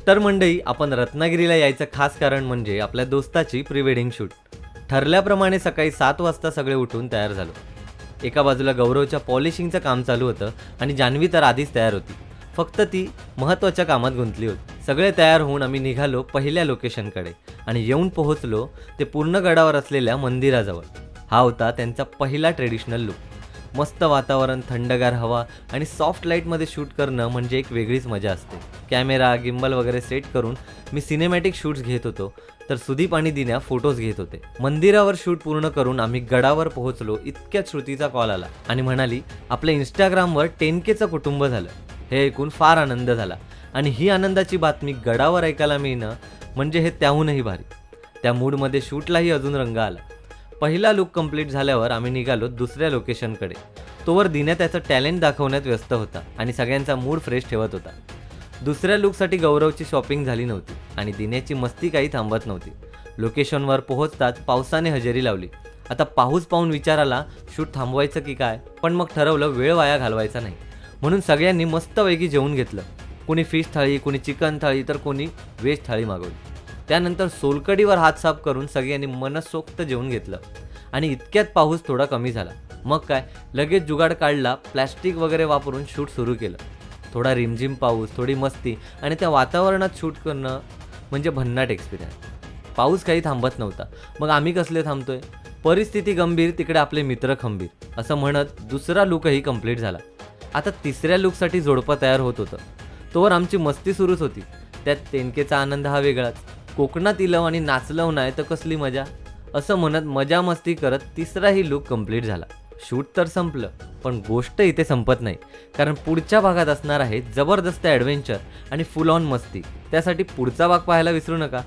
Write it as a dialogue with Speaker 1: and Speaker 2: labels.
Speaker 1: तर मंडळी, आपण रत्नागिरीला यायचं खास कारण म्हणजे आपल्या दोस्ताची प्री वेडिंग शूट. ठरल्याप्रमाणे सकाळी 7 वाजता सगळे उठून तयार झालो. एका बाजूला गौरवच्या पॉलिशिंगचं काम चालू होतं आणि जान्हवी तर आधीच तयार होती. फक्त ती महत्त्वाच्या कामात गुंतली होती. सगळे तयार होऊन आम्ही निघालो पहिल्या लोकेशनकडे आणि येऊन पोहोचलो ते पूर्ण गडावर असलेल्या मंदिराजवळ. हा होता त्यांचा पहिला ट्रेडिशनल लुक. मस्त वातावरण, थंडगार हवा आणि सॉफ्ट लाईटमध्ये शूट करणं म्हणजे एक वेगळीच मजा असते. कॅमेरा, गिम्बल वगैरे सेट करून मी सिनेमॅटिक शूट्स घेत होतो, तर सुदीप आणि दिन्या फोटोज घेत होते. मंदिरावर शूट पूर्ण करून आम्ही गडावर पोहोचलो इतक्यात श्रुतीचा कॉल आला आणि म्हणाली, आपल्या इंस्टाग्रामवर 10Kचं कुटुंब झालं. हे ऐकून फार आनंद झाला आणि ही आनंदाची बातमी गडावर ऐकायला मिळणं म्हणजे हे त्याहूनही भारी. त्या मूडमध्ये शूटलाही अजून रंग आला. पहिला लुक कंप्लीट झाल्यावर आम्ही निघालो दुसऱ्या लोकेशनकडे. तोवर दिन्या त्याचं टॅलेंट दाखवण्यात व्यस्त होता आणि सगळ्यांचा मूड फ्रेश ठेवत होता. दुसऱ्या लुकसाठी गौरवची शॉपिंग झाली नव्हती आणि दिन्याची मस्ती काही थांबत नव्हती. लोकेशनवर पोहोचताच पावसाने हजेरी लावली. आता पाऊस पाहून विचार आला, शूट थांबवायचं की काय, पण मग ठरवलं वेळ वाया घालवायचा नाही. म्हणून सगळ्यांनी मस्तपैकी जेवून घेतलं. कोणी फिश थाळी, कोणी चिकन थाळी, तर कोणी व्हेज थाळी मागवली. त्यानंतर सोलकडीवर हात साफ करून सगळ्यांनी मनसोक्त जेवून घेतलं आणि इतक्यात पाऊस थोडा कमी झाला. मग काय, लगेच जुगाड काढला, प्लॅस्टिक वगैरे वापरून शूट सुरू केलं. थोडा रिमझिम पाऊस, थोडी मस्ती आणि त्या वातावरणात शूट करणं म्हणजे भन्नाट एक्सपिरियन्स. पाऊस काही थांबत नव्हता, मग आम्ही कसले थांबतोय. परिस्थिती गंभीर, तिकडे आपले मित्र खंबीर, असं म्हणत दुसरा लुकही कंप्लीट झाला. आता तिसऱ्या लुकसाठी जोडपं तयार होत होतं. तोवर आमची मस्ती सुरूच होती. त्यात 10Kचा आनंद हा वेगळाच. कोकणात इलव आणि नाचलव नाही तर कसली मजा, असं म्हणत मजा मस्ती करत तिसराही लुक कंप्लीट झाला. शूट तर संपलं, पण गोष्ट इथे संपत नाही, कारण पुढच्या भागात असणार आहे जबरदस्त ॲडव्हेंचर आणि फुल ऑन मस्ती. त्यासाठी पुढचा भाग पाहायला विसरू नका.